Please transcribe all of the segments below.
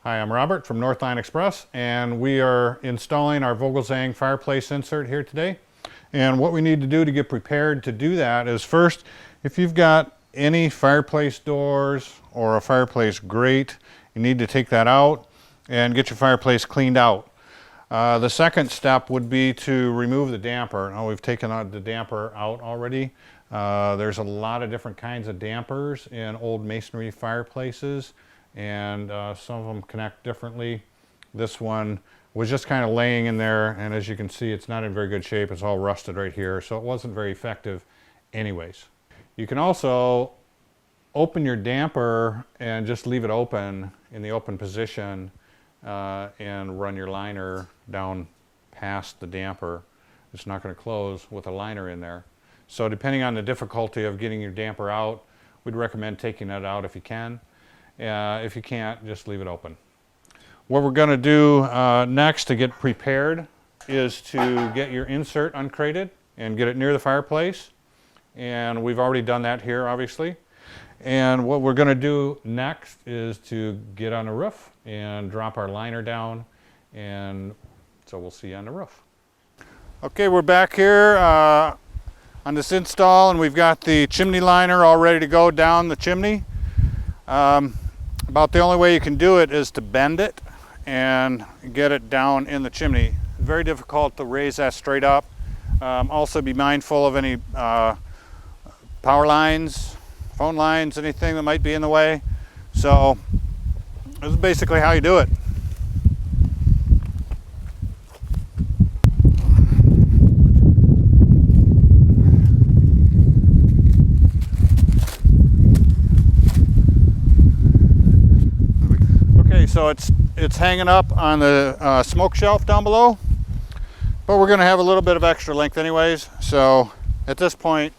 Hi, I'm Robert from Northline Express, and we are installing our Volgalzang fireplace insert here today. And what we need to do to get prepared to do that is first, if you've got any fireplace doors or a fireplace grate, you need to take that out and get your fireplace cleaned out. The second step would be to remove the damper. Now we've taken the damper out already. There's a lot of different kinds of dampers in old masonry fireplaces, and some of them connect differently. This one was just kind of laying in there, and as you can see, it's not in very good shape. It's all rusted right here, so it wasn't very effective anyways. You can also open your damper and just leave it open in the open position and run your liner down past the damper. It's not going to close with a liner in there. So depending on the difficulty of getting your damper out, we'd recommend taking it out if you can. If you can't, just leave it open. What we're going to do next to get prepared is to get your insert uncrated and get it near the fireplace. And we've already done that here, obviously. And what we're going to do next is to get on the roof and drop our liner down. And so we'll see you on the roof. Okay, we're back here on this install, and we've got the chimney liner all ready to go down the chimney. About the only way you can do it is to bend it and get it down in the chimney. Very difficult to raise that straight up. Also be mindful of any power lines, phone lines, anything that might be in the way. So this is basically how you do it. So it's hanging up on the smoke shelf down below, but we're going to have a little bit of extra length anyways. So at this point,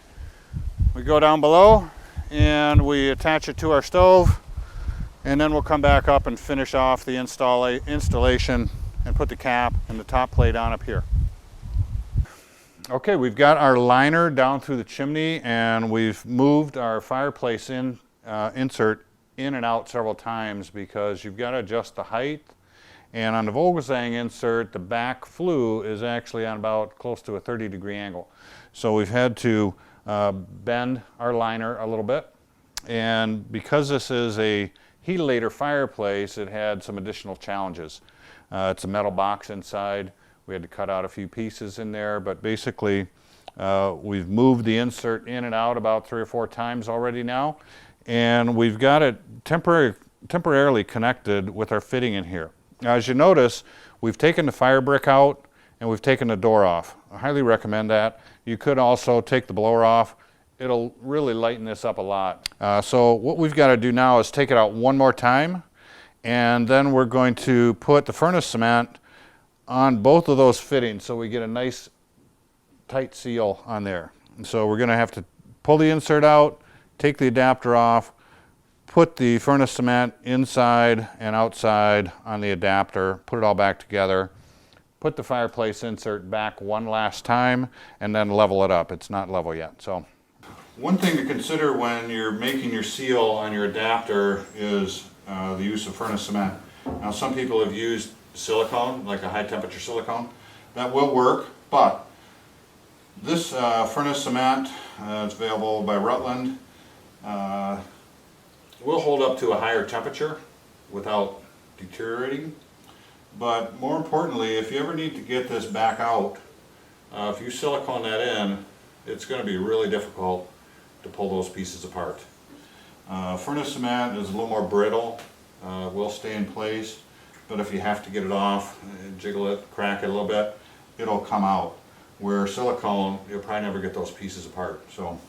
we go down below and we attach it to our stove, and then we'll come back up and finish off the installation and put the cap and the top plate on up here. Okay, we've got our liner down through the chimney, and we've moved our fireplace insert in and out several times because you've got to adjust the height. And on the Volgalzang insert, the back flue is actually on about close to a 30-degree angle. So we've had to bend our liner a little bit. And because this is a helilator fireplace, it had some additional challenges. It's a metal box inside. We had to cut out a few pieces in there, but basically we've moved the insert in and out about 3 or 4 times already now. And we've got it temporarily connected with our fitting in here. Now, as you notice, we've taken the fire brick out and we've taken the door off. I highly recommend that. You could also take the blower off. It'll really lighten this up a lot. So what we've got to do now is take it out one more time, and then we're going to put the furnace cement on both of those fittings so we get a nice tight seal on there. And so we're going to have to pull the insert out, take the adapter off, put the furnace cement inside and outside on the adapter, put it all back together, put the fireplace insert back one last time, and then level it up. It's not level yet. So, one thing to consider when you're making your seal on your adapter is the use of furnace cement. Now, some people have used silicone, like a high temperature silicone. That will work, but this furnace cement, it's available by Rutland. Will hold up to a higher temperature without deteriorating. But more importantly, if you ever need to get this back out, if you silicone that in, it's going to be really difficult to pull those pieces apart. Furnace cement is a little more brittle, will stay in place, but if you have to get it off, jiggle it, crack it a little bit, it'll come out. Where silicone, you'll probably never get those pieces apart. So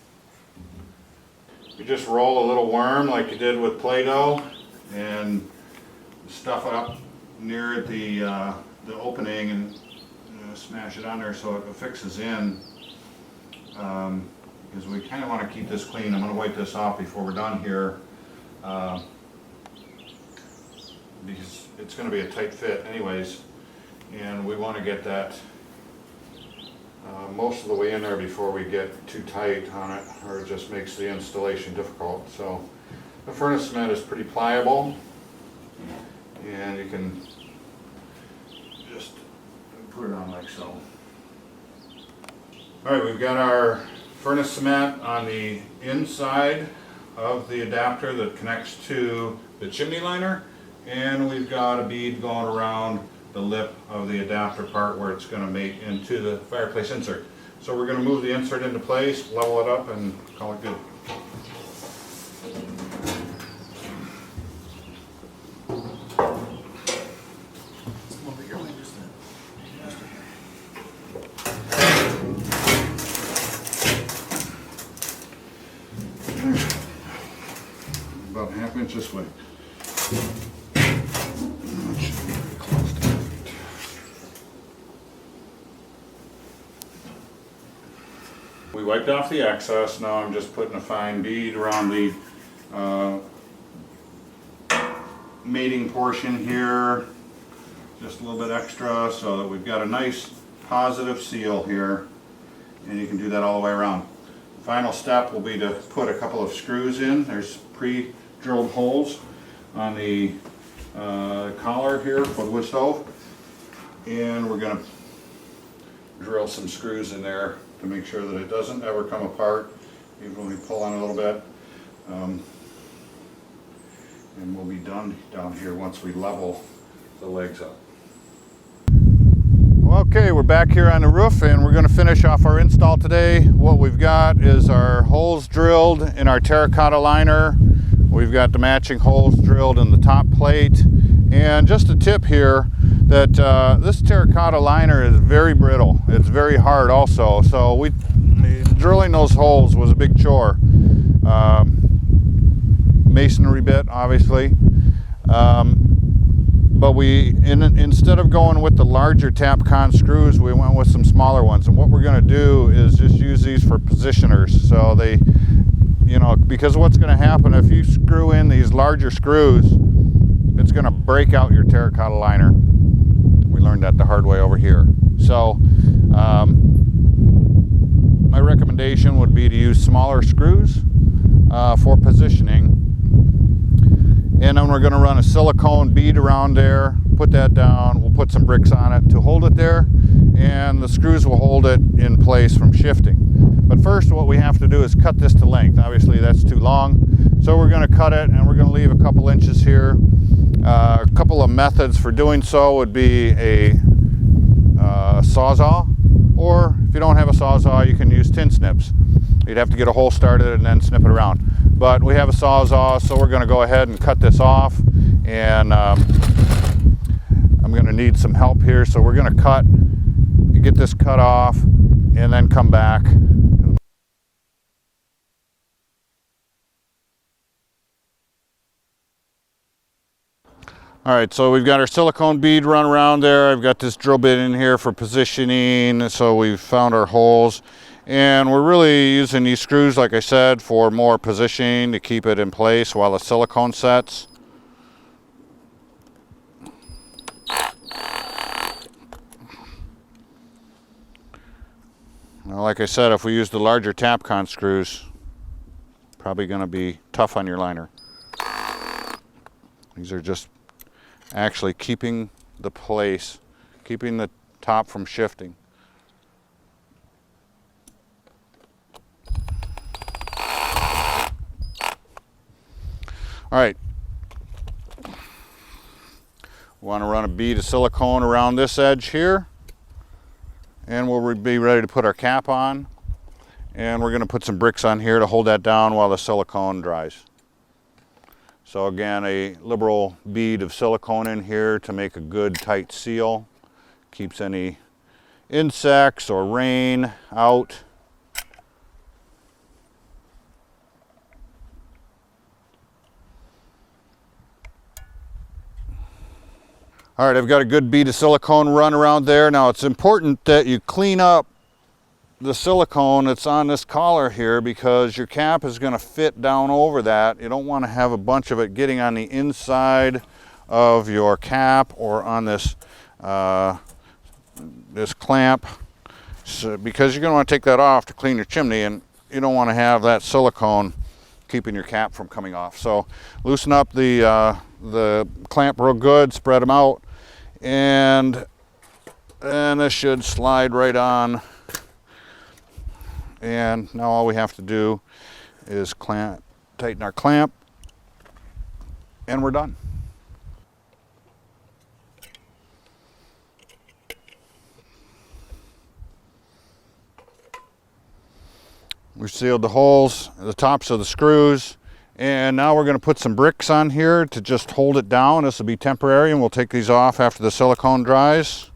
you just roll a little worm like you did with Play-Doh and stuff it up near the opening and smash it on there so it fixes in. Because we kind of want to keep this clean. I'm going to wipe this off before we're done here because it's going to be a tight fit anyways, and we want to get that most of the way in there before we get too tight on it, or it just makes the installation difficult. So the furnace cement is pretty pliable, and you can just put it on like so. Alright, we've got our furnace cement on the inside of the adapter that connects to the chimney liner, and we've got a bead going around the lip of the adapter part where it's going to mate into the fireplace insert. So we're going to move the insert into place, level it up, and call it good. About ½ inch this way. We wiped off the excess. Now I'm just putting a fine bead around the mating portion here, just a little bit extra, so that we've got a nice positive seal here, and you can do that all the way around. The final step will be to put a couple of screws in. There's pre-drilled holes on the collar here for the wood stove, and we're going to drill some screws in there to make sure that it doesn't ever come apart, even when we pull on it a little bit. And we'll be done down here once we level the legs up. Okay, we're back here on the roof, and we're going to finish off our install today. What we've got is our holes drilled in our terracotta liner. We've got the matching holes drilled in the top plate. And just a tip here that this terracotta liner is very brittle. It's very hard also. So drilling those holes was a big chore. Masonry bit, obviously. But instead of going with the larger Tapcon screws, we went with some smaller ones. And what we're going to do is just use these for positioners. So they, because what's going to happen if you screw in these larger screws, it's going to break out your terracotta liner. We learned that the hard way over here. So my recommendation would be to use smaller screws for positioning. And then we're going to run a silicone bead around there, put that down, we'll put some bricks on it to hold it there, and the screws will hold it in place from shifting. But first what we have to do is cut this to length. Obviously that's too long, so we're going to cut it, and we're going to leave a couple inches here. A couple of methods for doing so would be a sawzall, or if you don't have a sawzall, you can use tin snips. You'd have to get a hole started and then snip it around. But we have a sawzall, so we're going to go ahead and cut this off, and I'm going to need some help here, so we're going to get this cut off and then come back. Alright, so we've got our silicone bead run around there. I've got this drill bit in here for positioning, so we've found our holes. And we're really using these screws, like I said, for more positioning to keep it in place while the silicone sets. Now, like I said, if we use the larger Tapcon screws, probably going to be tough on your liner. These are just actually keeping the place, keeping the top from shifting. All right, we want to run a bead of silicone around this edge here, and we'll be ready to put our cap on, and we're going to put some bricks on here to hold that down while the silicone dries. So again, a liberal bead of silicone in here to make a good tight seal, keeps any insects or rain out. All right, I've got a good bead of silicone run around there. Now it's important that you clean up the silicone that's on this collar here, because your cap is going to fit down over that. You don't want to have a bunch of it getting on the inside of your cap or on this this clamp, because you're going to want to take that off to clean your chimney, and you don't want to have that silicone keeping your cap from coming off. So loosen up the the clamp real good, spread them out, and this should slide right on. And now all we have to do is tighten our clamp, and we're done. We sealed the holes, the tops of the screws, and now we're going to put some bricks on here to just hold it down. This will be temporary, and we'll take these off after the silicone dries.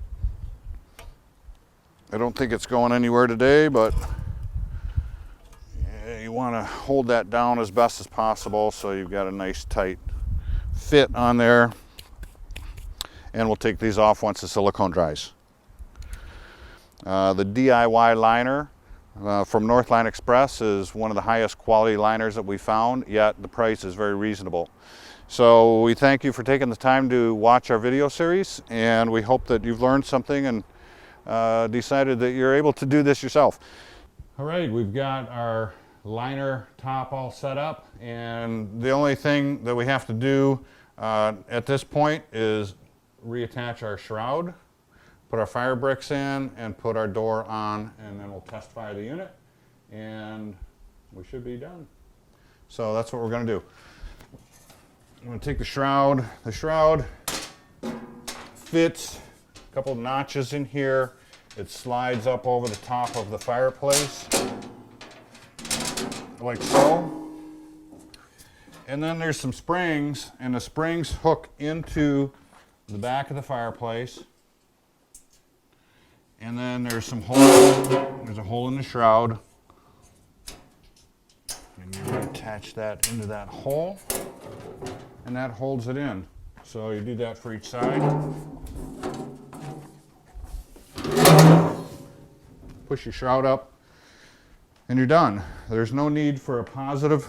I don't think it's going anywhere today, but you want to hold that down as best as possible so you've got a nice tight fit on there. And we'll take these off once the silicone dries. The DIY liner from Northline Express is one of the highest quality liners that we found, yet the price is very reasonable. So we thank you for taking the time to watch our video series, and we hope that you've learned something and decided that you're able to do this yourself. All right, we've got our liner top all set up, and the only thing that we have to do at this point is reattach our shroud, put our fire bricks in, and put our door on, and then we'll test fire the unit, and we should be done. So that's what we're going to do. I'm going to take the shroud. The shroud fits a couple notches in here. It slides up over the top of the fireplace, like so. And then there's some springs, and the springs hook into the back of the fireplace. And then there's some holes. There's a hole in the shroud. And you're going to attach that into that hole, and that holds it in. So you do that for each side. Push your shroud up, and you're done. There's no need for a positive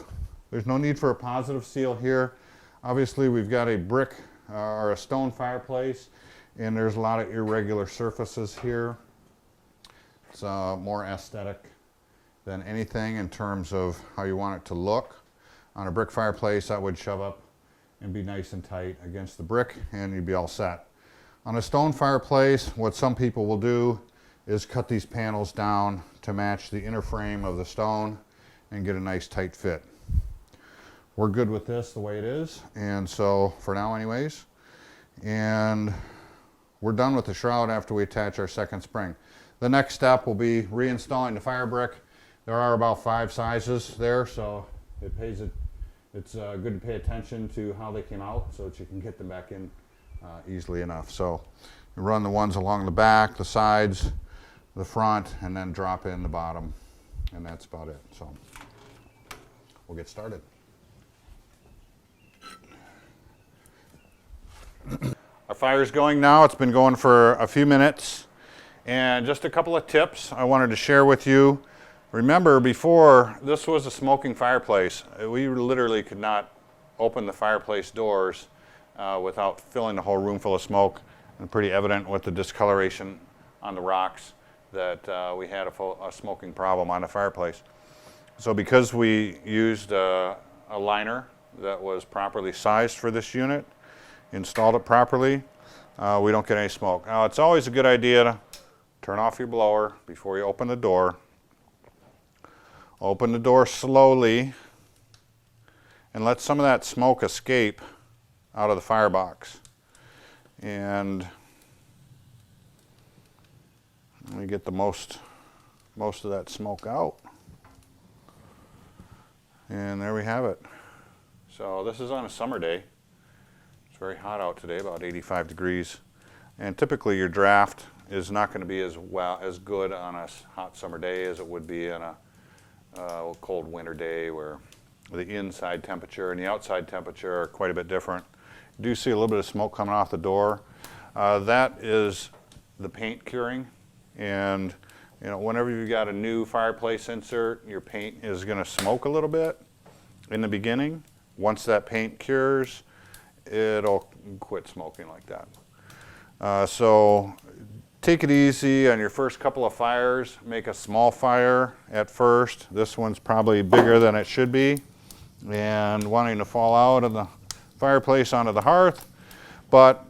seal here. Obviously, we've got a brick or a stone fireplace, and there's a lot of irregular surfaces here. It's more aesthetic than anything in terms of how you want it to look. On a brick fireplace, that would shove up and be nice and tight against the brick, and you'd be all set. On a stone fireplace, what some people will do is cut these panels down to match the inner frame of the stone and get a nice tight fit. We're good with this the way it is, and so for now anyways. And we're done with the shroud after we attach our second spring. The next step will be reinstalling the fire brick. There are about 5 sizes there, so it's good to pay attention to how they came out so that you can get them back in easily enough. So you run the ones along the back, the sides, the front, and then drop in the bottom, and that's about it. So we'll get started. Our fire's going now. It's been going for a few minutes, and just a couple of tips I wanted to share with you. Remember, before, this was a smoking fireplace. We literally could not open the fireplace doors without filling the whole room full of smoke, and pretty evident with the discoloration on the rocks that we had a smoking problem on the fireplace. So because we used a liner that was properly sized for this unit, installed it properly, we don't get any smoke. Now, it's always a good idea to turn off your blower before you open the door. Open the door slowly and let some of that smoke escape out of the firebox. And we get the most of that smoke out. And there we have it. So this is on a summer day. It's very hot out today, about 85 degrees. And typically your draft is not going to be as good on a hot summer day as it would be on a cold winter day, where the inside temperature and the outside temperature are quite a bit different. You do see a little bit of smoke coming off the door. That is the paint curing. And you know, whenever you've got a new fireplace insert, your paint is going to smoke a little bit in the beginning. Once that paint cures, it'll quit smoking like that. So take it easy on your first couple of fires. Make a small fire at first. This one's probably bigger than it should be and wanting to fall out, and the fireplace onto the hearth, but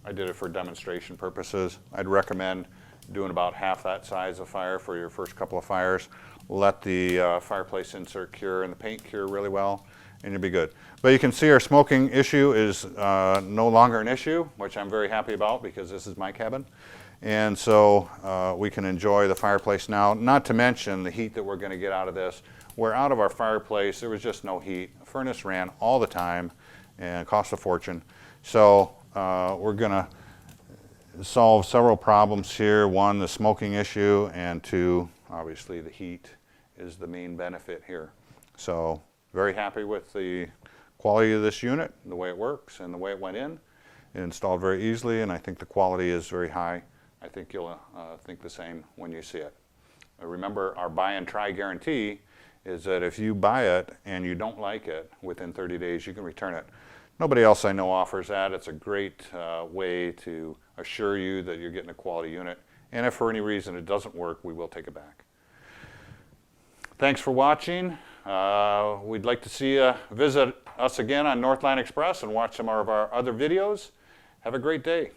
I did it for demonstration purposes. I'd recommend doing about half that size of fire for your first couple of fires. Let the fireplace insert cure and the paint cure really well, and you'll be good. But you can see our smoking issue is no longer an issue, which I'm very happy about because this is my cabin. And so we can enjoy the fireplace now, not to mention the heat that we're going to get out of this. Where out of our fireplace, there was just no heat. The furnace ran all the time and cost a fortune. So we're going to solve several problems here. One, the smoking issue, and two, obviously the heat is the main benefit here. So very happy with the quality of this unit, the way it works and the way it went in. It installed very easily, and I think the quality is very high. I think you'll think the same when you see it. Remember, our buy and try guarantee is that if you buy it and you don't like it, within 30 days you can return it. Nobody else I know offers that. It's a great way to assure you that you're getting a quality unit. And if for any reason it doesn't work, we will take it back. Thanks for watching. We'd like to see you visit us again on Northland Express and watch some of our other videos. Have a great day.